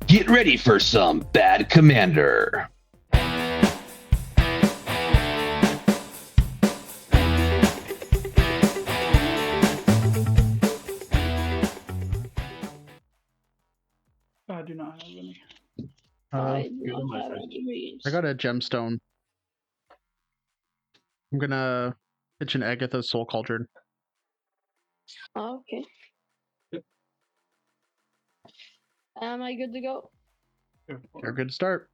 Get ready for some Bad Commander. I do not have any. I don't have any dreams. I got a gemstone. I'm gonna pitch an Agatha's Soul Cauldron. Oh, okay. Yep. Am I good to go? You're good to start.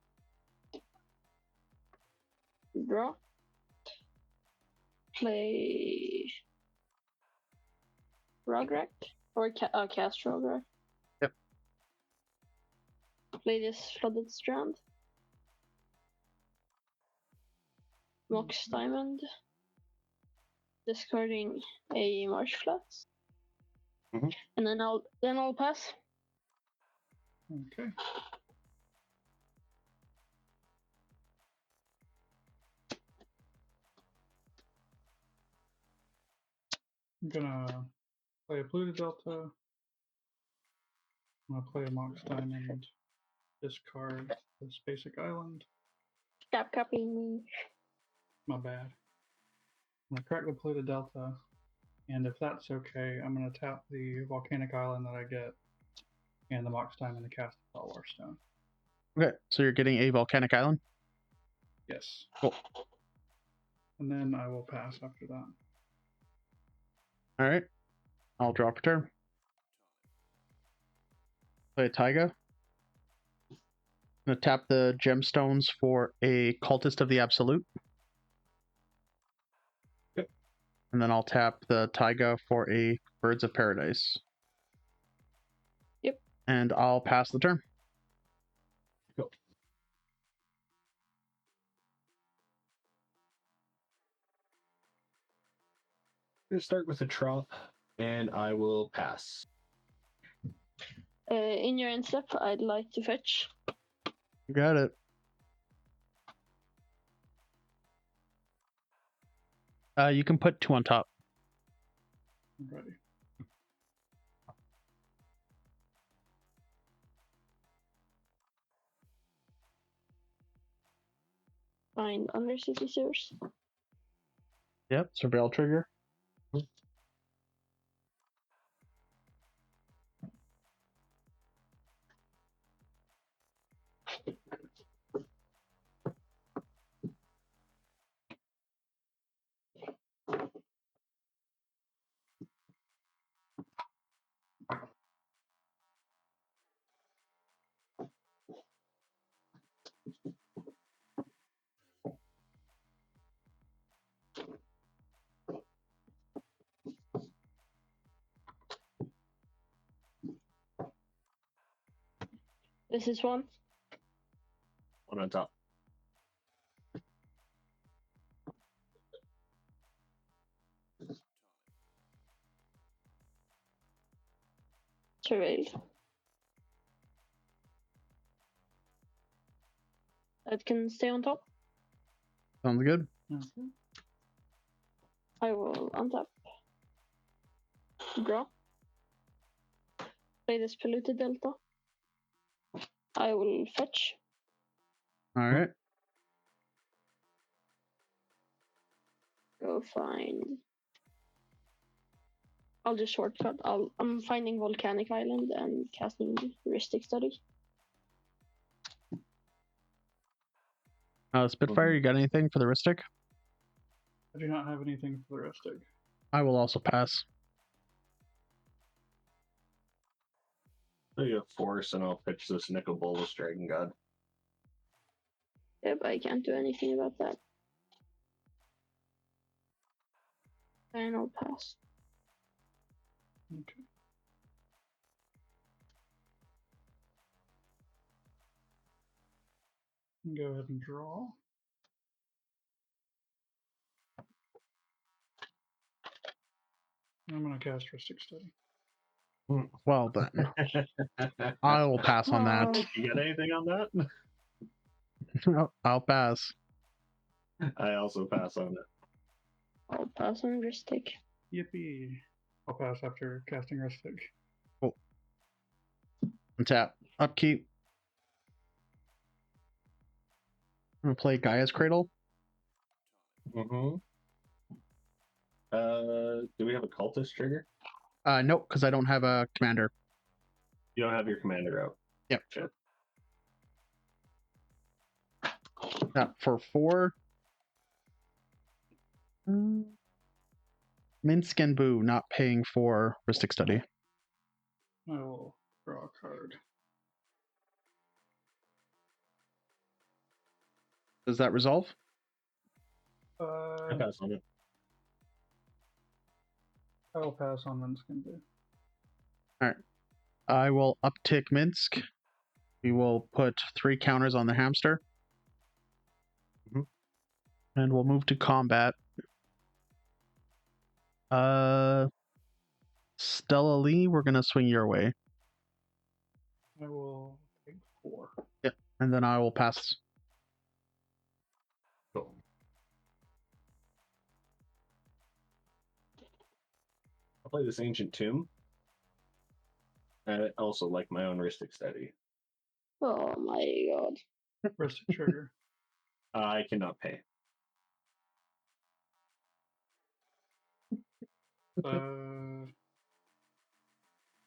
Draw. Play Rograk or cast Rograk. Yep. Play this Flooded Strand. Mox Diamond. Discarding a Marsh Flats. Mhm. And then I'll pass. Okay. I'm gonna play a Polluted Delta. I'm gonna play a Mox Diamond. Discard this basic island. Stop copying me. My bad. I'm gonna crack the Polluted Delta, and if that's okay, I'm gonna tap the volcanic island that I get, and the Mox Diamond to cast the Saltwater Stone. Okay, so you're getting a volcanic island. Yes. Cool. And then I will pass after that. All right, I'll drop a turn. Play a Taiga. I'm gonna tap the gemstones for a Cultist of the Absolute. Yep. And then I'll tap the Taiga for a Birds of Paradise. Yep. And I'll pass the turn. Cool. I'm gonna start with a Trop, and I will pass. In your end step, I'd like to fetch. You got it. You can put 2 on top. I'm ready. Find Undercity Sewers. Yep, Surveil trigger. This is one. One on top. Surveilled. That can stay on top. Sounds good. Okay. I will untap. Draw. Play this Polluted Delta. I will fetch. All right. Go find. I'll just shortcut. I'm finding Volcanic Island and casting Heuristic Study. Spitfire, you got anything for the Ristic? I do not have anything for the Ristic. I will also pass. I'll get Force, and I'll pitch this Nicol Bolas Dragon God. Yep, I can't do anything about that. And I'll pass. Okay. Go ahead and draw. I'm gonna cast Ristic Study. Well then, I will pass on that. You got anything on that? I'll pass. I also pass on it. I'll pass on Ristic. Yippee! I'll pass after casting Ristic. Cool. Untap. Upkeep. I'm gonna play Gaia's Cradle. Mm-hmm. Do we have a cultist trigger? Nope, because I don't have a commander. You don't have your commander out. Yep. Shit. For 4. Minsk and Boo not paying for Ristic Study. I will draw a card. Does that resolve? I pass on it. I will pass on Minskin Boo. I will uptick Minsk. We will put 3 counters on the hamster. Mhm. And we'll move to combat. Stella Lee, we're gonna swing your way. I will take 4. Yep. And then I will pass. Cool. I'll play this Ancient Tomb. I also like my own Ristic Study. Oh my god. Ristic trigger. I cannot pay.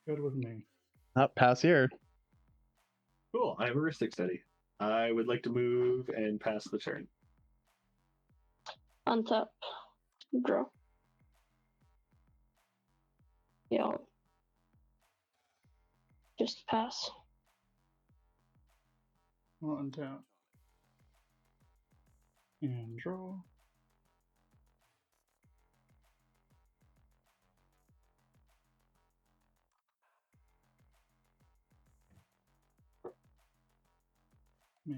Good with me. Pass here. Cool. I have a Ristic Study. I would like to move and pass the turn. Untap. Draw. Yeah. Just pass. I'll untap. And draw. Me.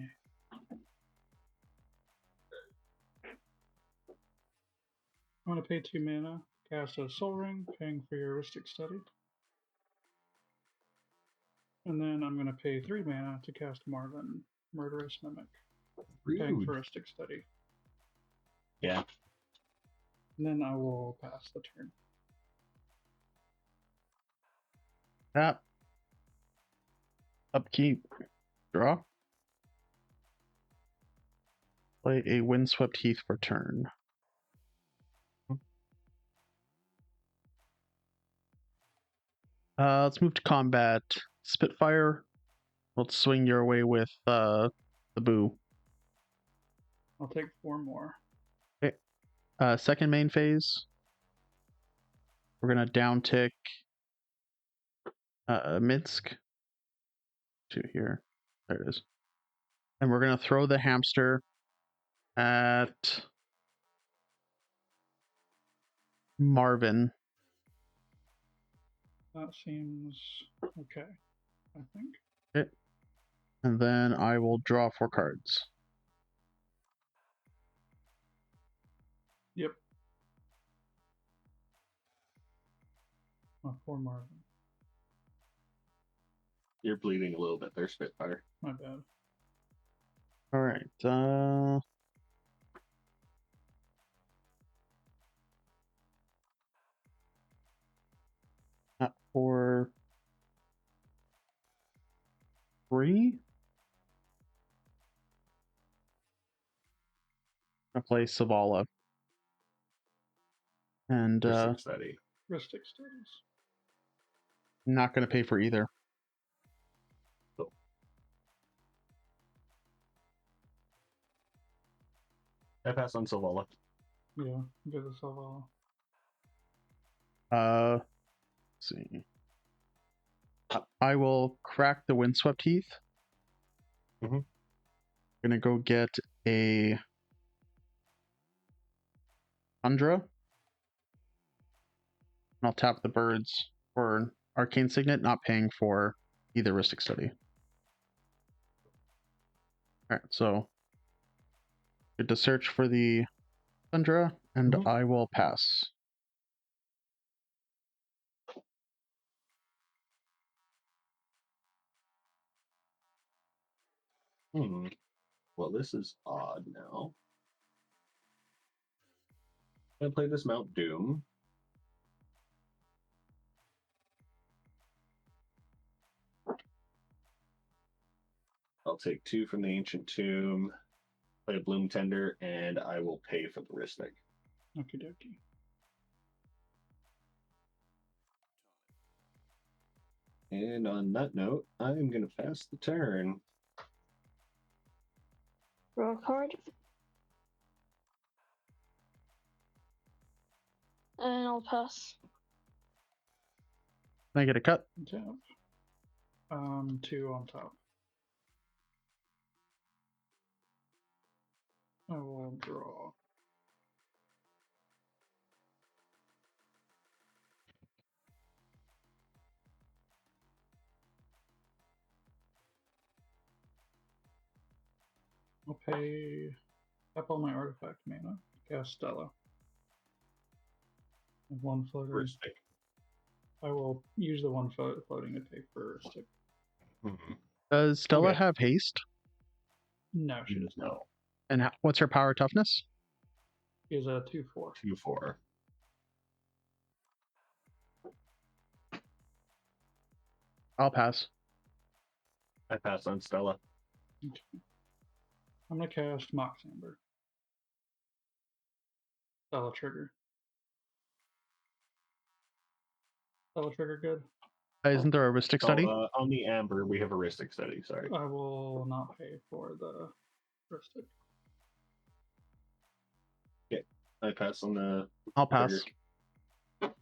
I'm going to pay 2 mana, cast a Soul Ring, paying for your Ristic Study. And then I'm going to pay 3 mana to cast Marvin, Murderous Mimic, paying Rude. for Ristic Study. Yeah. And then I will pass the turn. Tap. Upkeep. Draw. Play a Windswept Heath for turn. Let's move to combat. Spitfire. Let's swing your way with the Boo. I'll take 4 more. Second main phase. We're gonna down tick Minsk to here. There it is. And we're gonna throw the hamster at Marvin. That seems okay, I think. Okay. And then I will draw 4 cards. Yep. Oh, 4 Marvin. You're bleeding a little bit there, Spitfire. My bad. All right. For 3. I play Savala. And Ristic Study. Ristic Studies. not going to pay for either. Cool. I pass on Savala. Yeah, get the Savala. Let's see. I will crack the Windswept Heath. Mhm. Gonna go get a Tundra. And I'll tap the birds for an Arcane Signet, not paying for either Ristic Study. Alright, so good to search for the Tundra, and Mhm. I will pass. Well, this is odd now. I'm gonna play this Mount Doom. I'll take 2 from the Ancient Tomb. play a Bloom Tender, and I will pay for the Ristic. Okie dokie. And on that note, I'm going to pass the turn. Draw a card. And I'll pass. Can I get a cut? Tap. 2 on top. I will draw. I'll pay up all my artifact mana. Cast Stella. And 1 floater. Ristic. I will use the 1 floating to pay for a stick. Mm-hmm. Does Stella Okay. have haste? No, she does not. No. And what's her power toughness? She is a 2/4. 2/4. I'll pass. I pass on Stella. Okay. I'm gonna cast Mox Amber. Stella trigger. Stella trigger good. Isn't there a Ristic study? On the Amber, we have a Ristic study. Sorry. I will not pay for the Ristic. I pass on the I'll pass. trigger.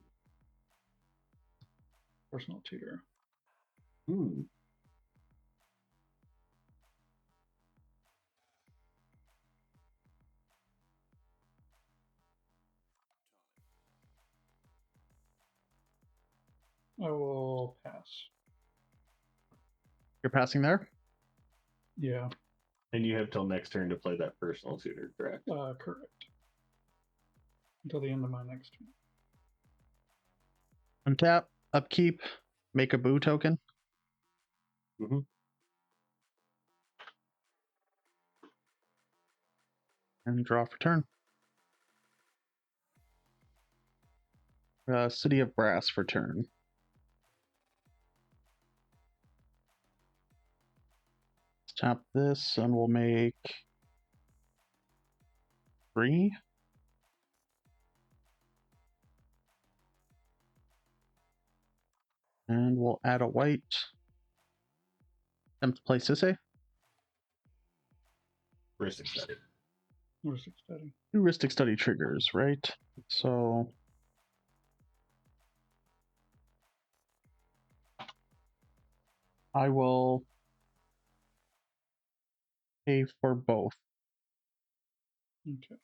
Personal tutor. Hmm. I will pass. You're passing there? Yeah, And you have till next turn to play that personal tutor, correct? correct. Until the end of my next turn. Untap, upkeep, make a boo token. Mhm. And draw for turn. City of Brass for turn. Let's tap this and we'll make 3. And we'll add a white. Attempt to play Sisay. Ristic study. Ristic study. 2 Ristic study triggers, right? So I will pay for both. Okay.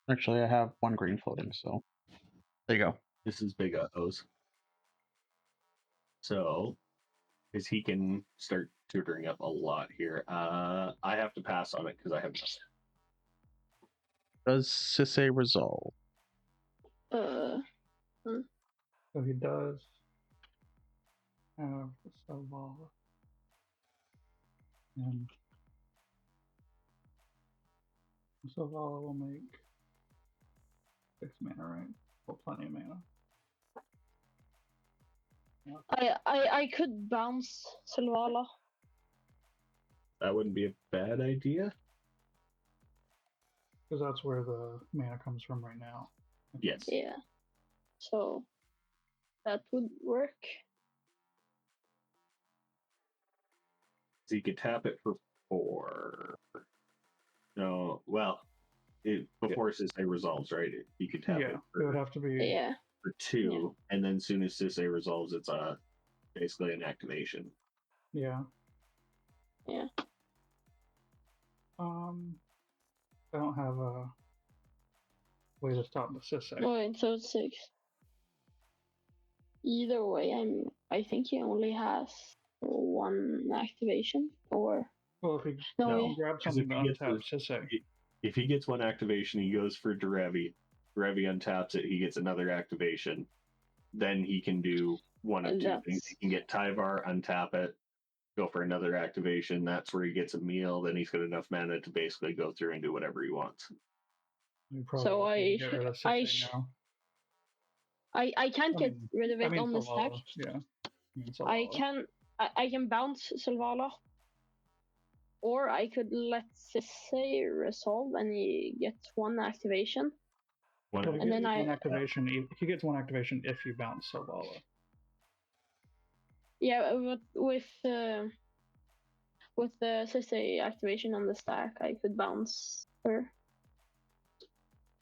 Actually, I have 1 green floating, so there you go. This is big O's. So, because he can start tutoring up a lot here. I have to pass on it because I have nothing. Does Sisay resolve? So he does have the Selvala. And Selvala will make 6 mana, right? Well, plenty of mana. I could bounce Selvala. That wouldn't be a bad idea. Because that's where the mana comes from right now. Yes. Yeah. So that would work. So you could tap it for 4. No, well, before Sisay resolves, right? You could tap Yeah, it it would have to be. Yeah. for 2, and then soon as Sisay resolves, it's basically an activation. Yeah. Yeah. I don't have a way to stop the Sisay. Wait, so it's 6. Either way, I think he only has 1 activation, or Well, if he No. grabs 'Cause something to if he gets untap Sisay. If he gets 1 activation, he goes for Derevi. Derevi untaps it, he gets another activation. Then he can do one of And 2 things. that's- He can get Tyvar, untap it, go for another activation. That's where he gets a meal. Then he's got enough mana to basically go through and do whatever he wants. You probably So won't be able to I- get rid of I Sisay sh- now. I can't get rid of it on the stack. Selvala, yeah. I can bounce Selvala. Or I could let Sisay resolve and he gets one activation. One Well, he And then gets I- one activation. He gets one activation if you bounce Silvala. Yeah, but with the Sisay activation on the stack, I could bounce her.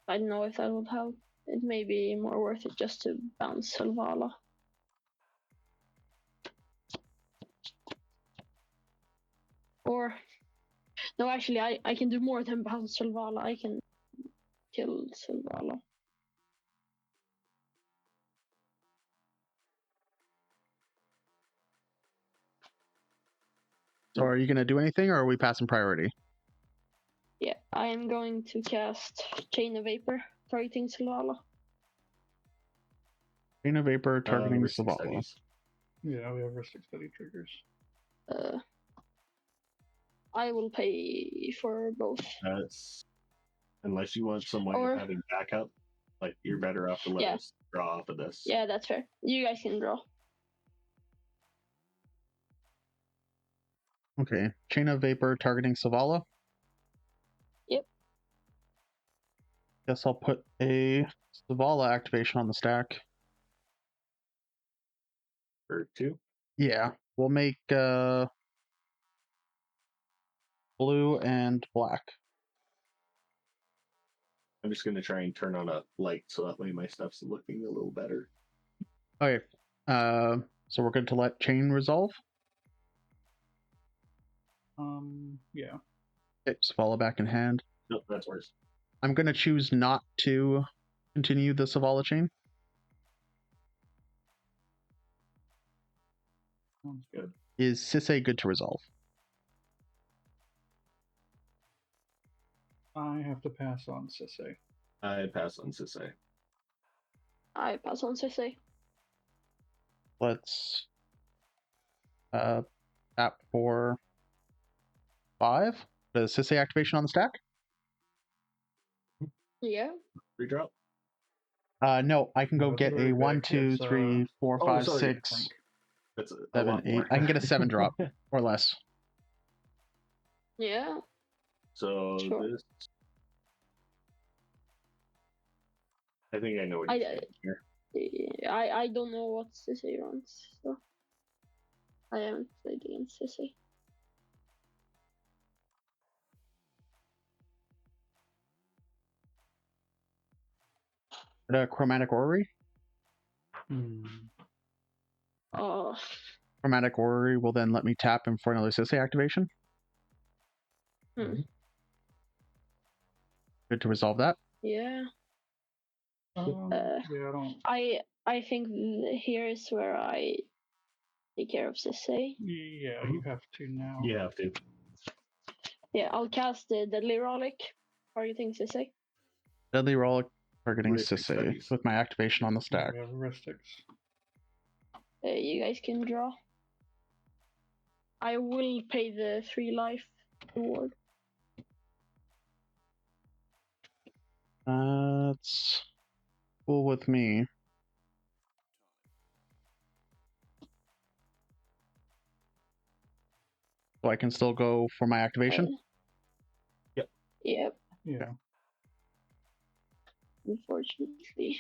I don't know if that would help. It may be more worth it just to bounce Silvala. Or no, actually, I can do more than bounce Silvala. I can kill Silvala. So are you going to do anything, or are we passing priority? Yeah, I am going to cast Chain of Vapor, targeting Silvala. Chain of Vapor targeting Ristic Zavala. Studies. Yeah, we have Ristic Study triggers. I will pay for both. That's unless you want some way Or- of having backup, like you're better off to let Yeah. us draw off of this. Yeah, that's fair. You guys can draw. Okay. Chain of Vapor targeting Zavala. Yep. Guess I'll put a Zavala activation on the stack. For 2. Yeah. We'll make blue and black. I'm just gonna try and turn on a light so that way my stuff's looking a little better. Okay. So we're good to let chain resolve. Yeah. Okay, Zavala back in hand. Nope, that's worse. I'm going to choose not to continue the Zavala chain. Sounds good. Is Sisay good to resolve? I have to pass on Sisay. I pass on Sisay. I pass on Sisay. Let's tap for 5. Does Sisay activation on the stack? Yeah. Redrop. No, I can go No, it's get very a 1, big. 2, It's, 3, 4, oh, 5, sorry. 6, That's a 7, lot 8. more. I can get a 7 drop or less. Yeah. So Sure. this, I think I know what I- you're saying here. I don't know what Sisay runs, so I haven't played against Sisay. Chromatic Orrery. Oh, Chromatic Orrery will then let me tap him for another Sisay activation. Hmm. Good to resolve that. yeah. yeah, I don't. I think here is where I take care of Sisay. Yeah, you have to now. You have to. Yeah, I'll cast the Deadly Relic, targeting Sisay. Deadly Relic targeting Ristic Sisay Studies. with my activation on the stack. We have Ristics. You guys can draw. I will pay the 3 life reward. That's cool with me. So I can still go for my activation? Yep. Yep. Yeah. Unfortunately.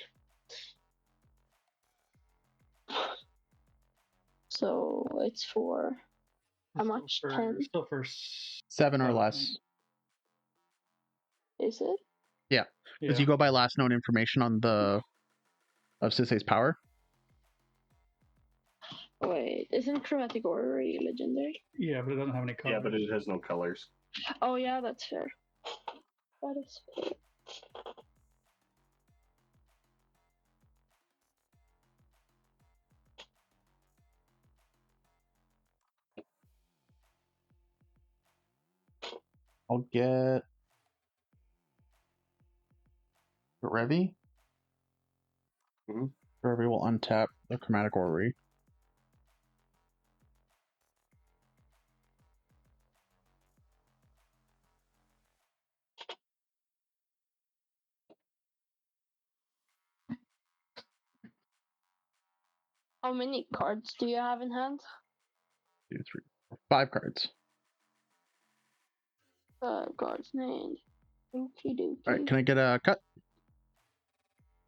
So it's for how much? 10? Still for 7 or seven. less. Is it? Yeah. Because Yeah. you go by last known information on the of Sisay's power. Wait, isn't Chromatic Orrery legendary? Yeah, but it doesn't have any colors. Yeah, but it has no colors. Oh yeah, that's fair. That is fair. I'll get Revi. Mhm. Revi will untap the Chromatic Orrery. How many cards do you have in hand? 2, 3, 4, 5 cards. Guards named. Okie dokie. All right, can I get a cut?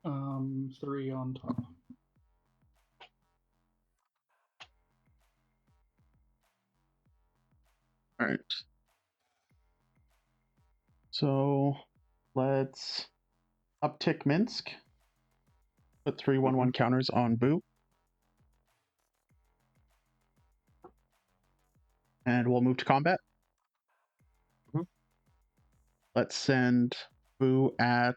3 on top. All right. So let's uptick Minsk. Put 3/1/1 counters on Boo. And we'll move to combat. Mhm. Let's send Boo at.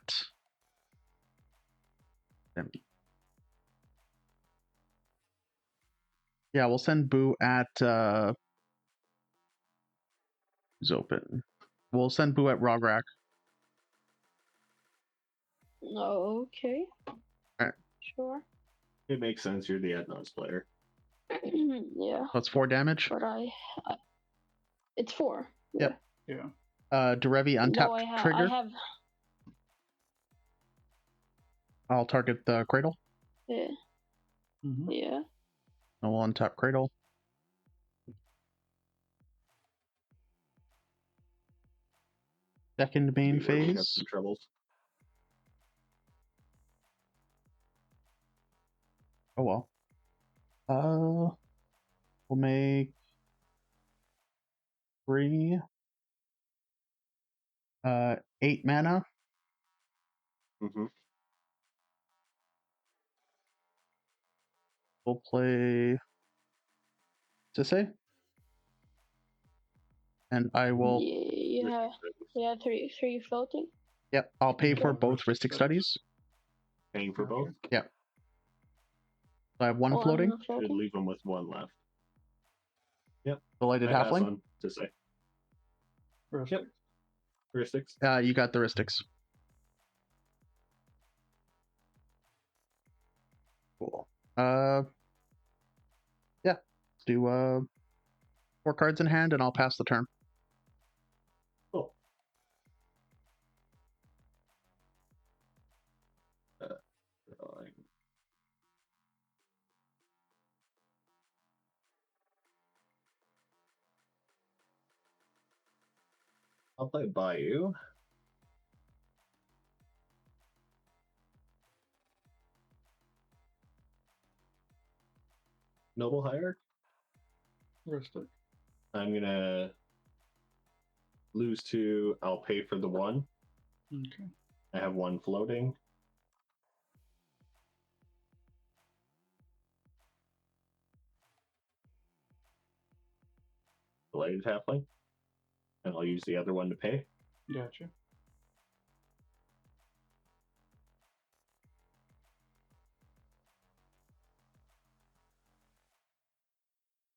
Yeah, we'll send Boo at. Who's open? We'll send Boo at Rograk. Okay. Alright. Sure. It makes sense. You're the Adnons player. Yeah. That's 4 damage. But it's 4. Yep. Yeah. Derevi untapped No, I trigger. have. I'll target the Cradle. Yeah. Mm-hmm. Yeah. And we'll untap Cradle. Second main You already have phase. some troubles. Oh well. We'll make 3. 8 mana. Mm-hmm. We'll play Sisay. And I will. Yeah. Yeah. Three floating. Yep, I'll pay for Yeah, both Ristic Ristic Studies. Paying for Okay. both. Yep. So I have 1 One floating. Should floating. leave them with 1 left. Yep. Delighted I pass Halfling. on to say. Ristic. Heuristics. You got the Ristics. Cool. Yeah. Let's do 4 cards in hand and I'll pass the turn. Cool. Drawing. I'll play Bayou. Noble Hierarch. Ristic. I'm gonna lose 2. I'll pay for the 1. Okay. I have 1 floating. Delighted Halfling. And I'll use the other 1 to pay. Gotcha.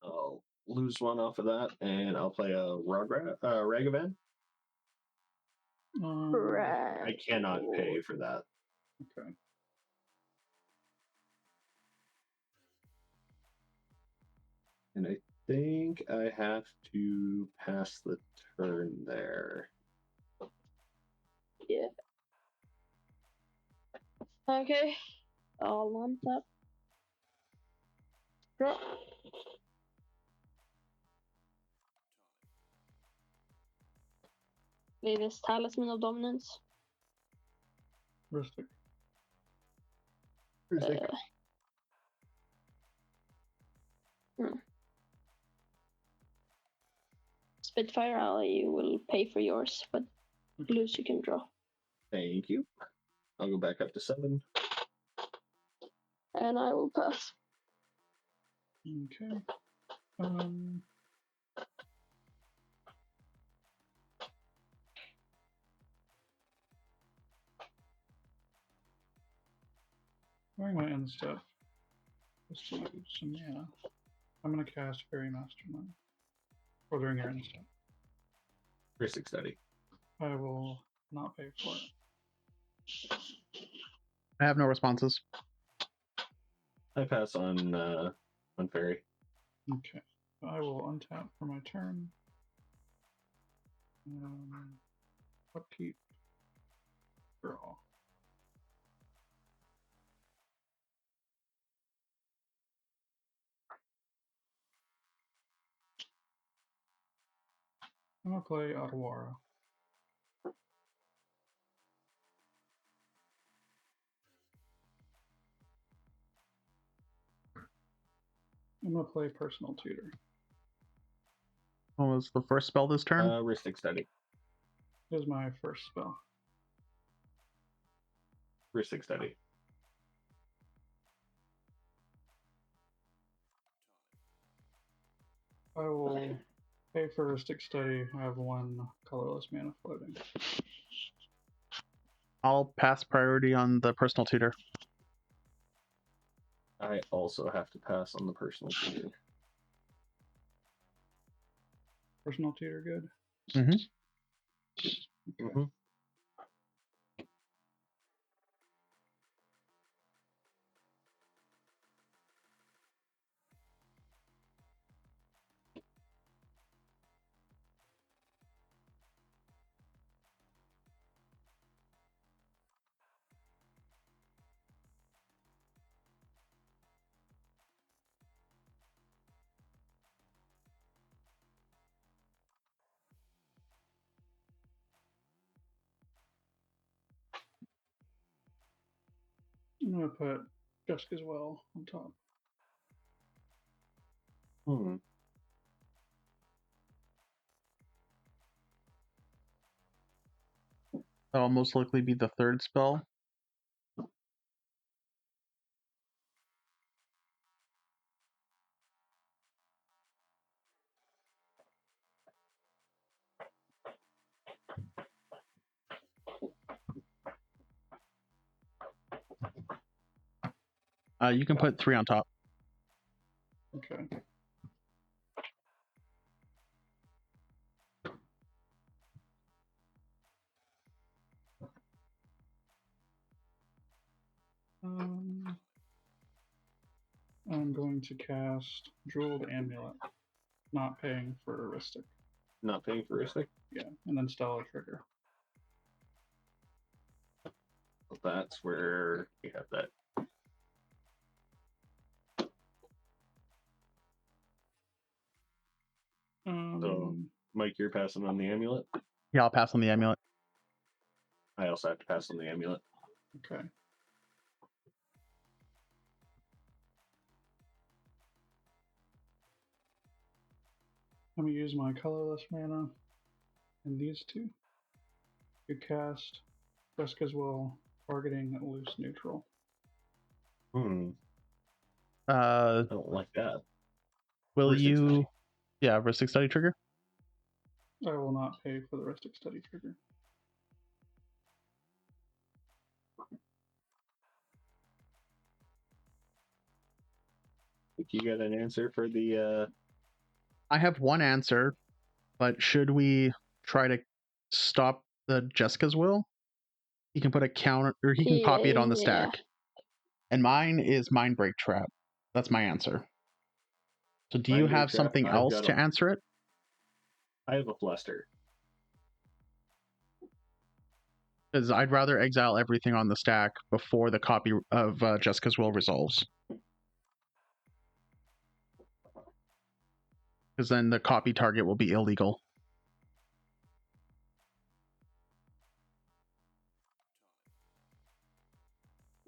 I'll lose 1 off of that, and I'll play a Ragavan. Right. I cannot pay for that. Okay. And I think I have to pass the turn there. Yeah. Okay. All on top. Draw. Play this Talisman of Dominance. Ristic. Spitfire Alley will pay for yours, but blues you can draw. Thank you. I'll go back up to 7. And I will pass. Okay. Where am I in stuff? Let's do some mana. I'm gonna cast Fairy Mastermind. Or during your end step. Heuristic Study. I will not pay for it. I have no responses. I pass on Fairy. Okay. I will untap for my turn. Upkeep. Draw. I'm gonna play Otawara. I'm gonna play Personal Tutor. What was the first spell this turn? Ristic Study. This is my first spell. Ristic Study. I will pay for Ristic Study. I have 1 colorless mana floating. I'll pass priority on the personal tutor. I also have to pass on the personal tutor. Personal Tutor good? Mm-hmm. I'm gonna put Jessica's Well on top. Hmm. That'll most likely be the third spell. You can put 3 on top. Okay. I'm going to cast Jeweled Amulet, not paying for Ristic. Not paying for Ristic? Yeah, and then Stella trigger. That's where we have that. Mike, you're passing on the amulet? Yeah, I'll pass on the amulet. I also have to pass on the amulet. Okay. Let me use my colorless mana and these 2. You cast Jessica's Will, targeting loose neutral. Hmm. Uh, I don't like that. will Ristic you? Study. Yeah, Ristic Study trigger. I will not pay for the Ristic Study trigger. Think you got an answer for the I have one answer, but should we try to stop the Jessica's Will? He can put a counter, or he can copy it on the stack. And mine is Mind Break Trap. That's my answer. So do you Mind Break have Trap? something I've else got to a- answer it? I have a Fluster. Because I'd rather exile everything on the stack before the copy of Jessica's Will resolves. Because then the copy target will be illegal.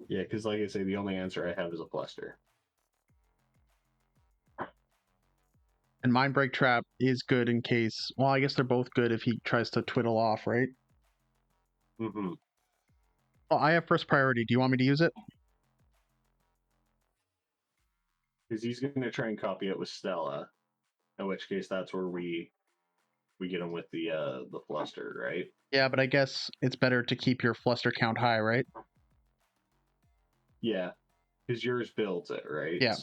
Yeah, because like I say, the only answer I have is a Fluster. And Mind Break Trap is good in case... Well, I guess they're both good if he tries to twiddle off, right? Mm-hmm. Well, I have first priority. Do you want me to use it? Because he's going to try and copy it with Stella. In which case, that's where we get him with the Fluster, right? Yeah, but I guess it's better to keep your fluster count high, right? Yeah, because yours builds it, right? Yeah.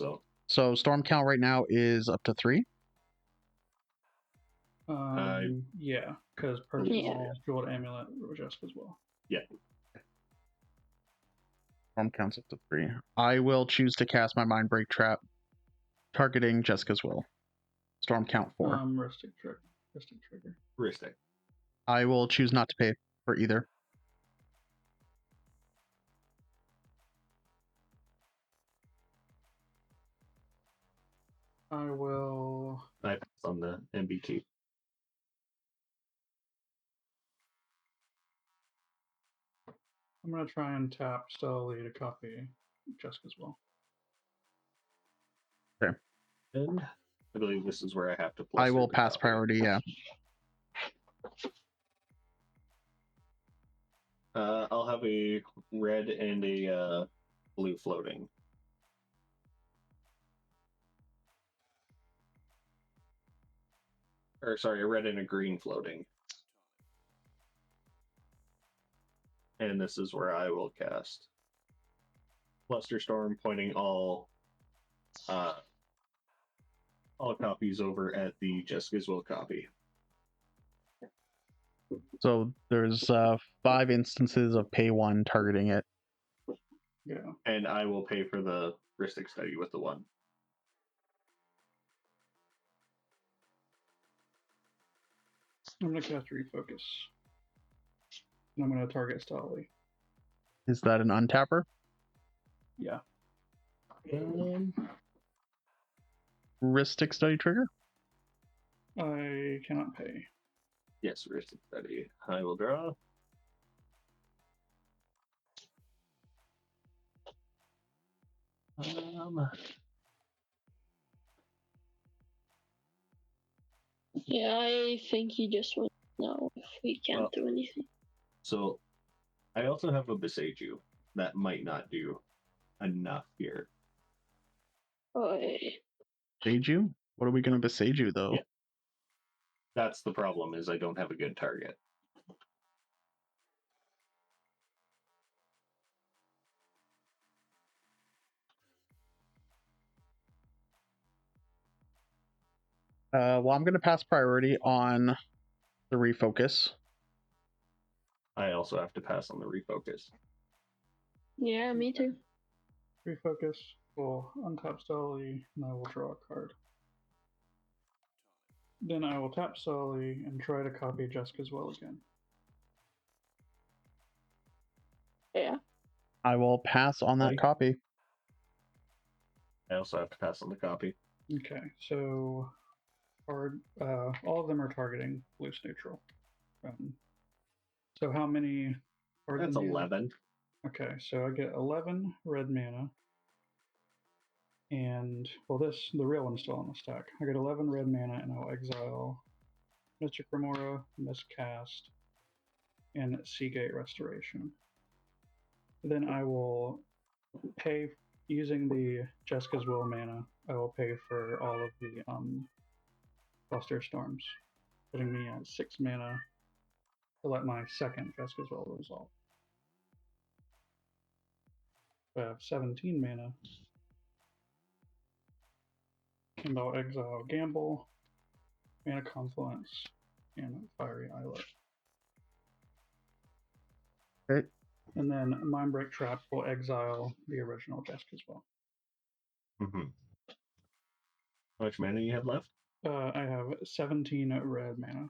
So storm count right now is up to 3. Yeah, because personal Jeweled Amulet Jessica's Will. Yeah. Storm counts up to 3. I will choose to cast my Mind Break Trap, targeting Jessica's Will. Storm count 4. Ristic trigger. Ristic. I will choose not to pay for either. I will. I pass on the MBT. I'm gonna try and tap Stella to copy Jessica's Will. Okay. And I believe this is where I have to plus. I will pass priority, yeah. I'll have a red and a blue floating. Or sorry, a red and a green floating. And this is where I will cast Flusterstorm, pointing all copies over at the Jessica's Will copy. So there's 5 instances of pay 1 targeting it. Yeah. And I will pay for the heuristic study with the 1. I'm going to cast Refocus. And I'm going to target Stella. Is that an untapper? Yeah. Heuristic study trigger? I cannot pay. Yes, heuristic study. I will draw. Yeah, I think he just wants to know if we can't do anything. So, I also have a Beseiju that might not do enough here. Besage you? What are we going to besage you, though? Yeah. That's the problem, is I don't have a good target. Well, I'm going to pass priority on the refocus. I also have to pass on the refocus. Yeah, me too. Refocus. Will untap Stella, and I will draw a card. Then I will tap Stella and try to copy Jessica's Will again. Yeah. I will pass on that Right. copy. I also have to pass on the copy. Okay, so all of them are targeting loose neutral. So how many are That's 11. Okay, so I get 11 red mana. And, well, the real one's still on the stack. I get 11 red mana, and I'll exile Mystic Remora, Miscast, and Seagate Restoration. Then I will pay, using the Jessica's Will mana, I will pay for all of the Cluster Storms, putting me at 6 mana to let my second Jessica's Will resolve. I have 17 mana. And I'll exile Gamble, Mana Confluence, and Fiery Islet. Okay. And then Mindbreak Trap will exile the original Jesk as well. Mm-hmm. How much mana you have left? I have 17 red mana.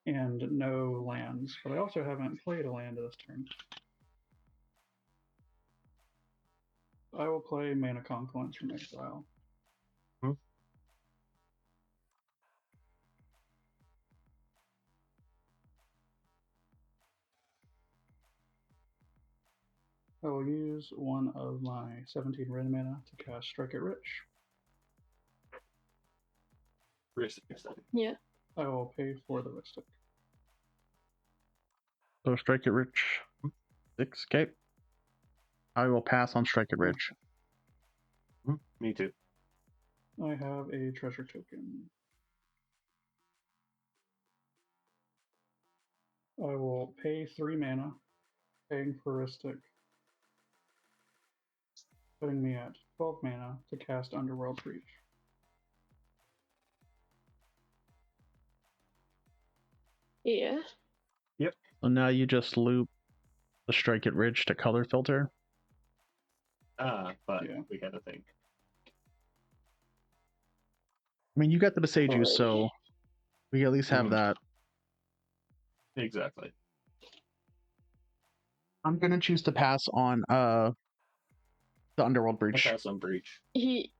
And no lands, but I also haven't played a land this turn. I will play Mana Confluence from exile. I will use one of my 17 red mana to cast Strike It Rich. Yeah. I will pay for the Ristic. So Strike It Rich. 6, okay. I will pass on Strike It Rich. Me too. I have a treasure token. I will pay 3 mana, paying for Ristic, putting me at 12 mana to cast Underworld Reach. Yeah. Yep. So now you just loop the Strike It Rich to color filter. But Yeah. we had a thing. I mean, you got the Beseiju, Oh, so we at least have Mhm. that. Exactly. I'm gonna choose to pass on the Underworld I Breach. pass on breach. He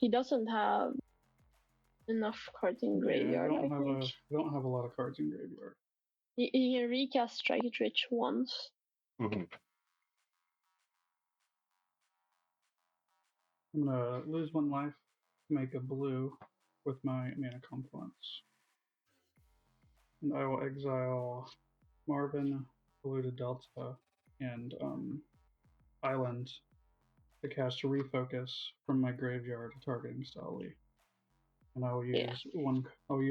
doesn't have enough cards in graveyard. I I think don't have a lot of cards in graveyard. he can recast Strike It Rich once. Mm-hmm. I'm gonna lose 1 life, make a blue with my mana confluence. And I will exile Marvin, Polluted Delta, and Island to cast a Refocus from my graveyard targeting Stella. And I will use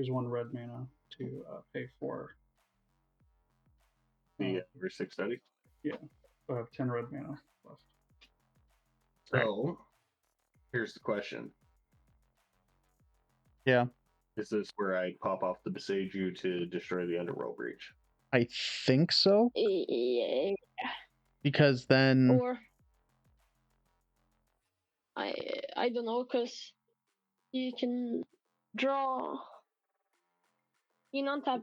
one red mana to pay for The Ristic Study. Yeah, so I have 10 red mana left. So, here's the question. Yeah. Is this where I pop off the Besage to destroy the Underworld Breach? I think so. Yeah. Because then Or I don't know, because you can draw. You don't have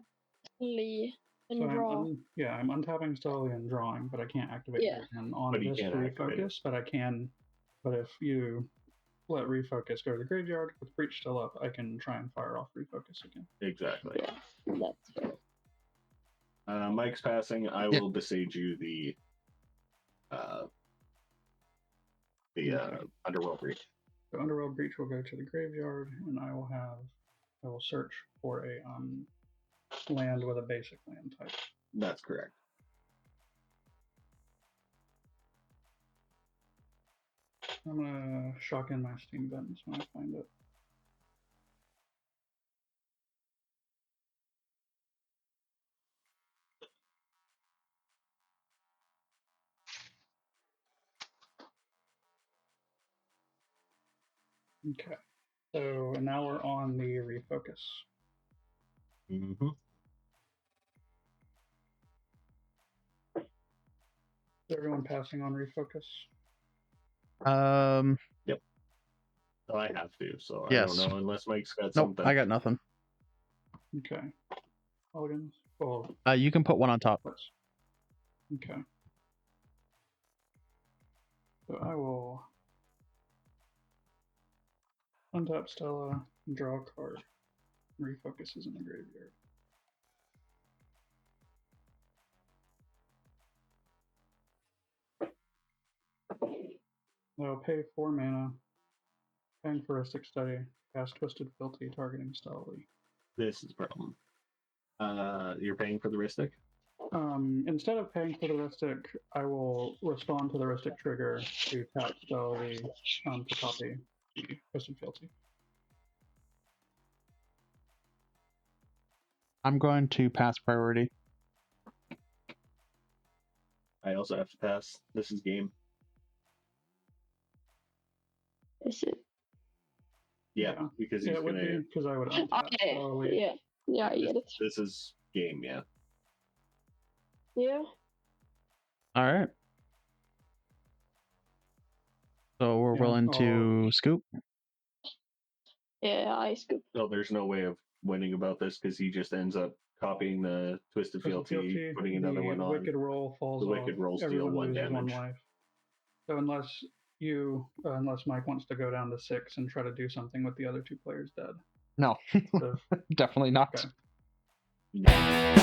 Lee and So draw. I'm untapping Stella and drawing, but I can't activate Yeah. Vision on But you this can't activate Refocus, but I can. But if you let Refocus go to the graveyard with Breach still up, I can try and fire off Refocus again. Exactly. Yeah, that's fair. Mike's passing. I will Besage you the Underworld Breach. The Underworld Breach will go to the graveyard, and I will search for a land with a basic land type. That's correct. I'm gonna shock in my Steam Vents when I find it. Okay, so now we're on the Refocus. Mm-hmm. Is everyone passing on Refocus? So I have to. So Yes. I don't know unless Mike's got nope, something. I got nothing. Okay. Mulligans? Oh, You can put one on top. okay. So I will untap Stella and draw a card. Refocus is in the graveyard. I'll pay 4 mana, paying for a 6 study, cast Twisted Filthy, targeting Stella. This is the problem. You're paying for the Ristic? Instead of paying for the Ristic, I will respond to the Ristic trigger to tap Stella to copy the Twisted Filthy. I'm going to pass priority. I also have to pass. This is game. Is it? Yeah, because he's it would gonna. be because I would untap Okay. Stella. Yeah, I get it. This is game. Yeah. Yeah. All right. So we're Yeah, willing to scoop. Yeah, I scoop. So there's no way of winning about this because he just ends up copying the Twisted Fealty, putting another one on. Wicked Roll falls The off. Wicked Rolls deal Everyone 1 loses damage. 1 life. So unless Mike wants to go down to 6 and try to do something with the other 2 players dead. No, So, definitely not. okay.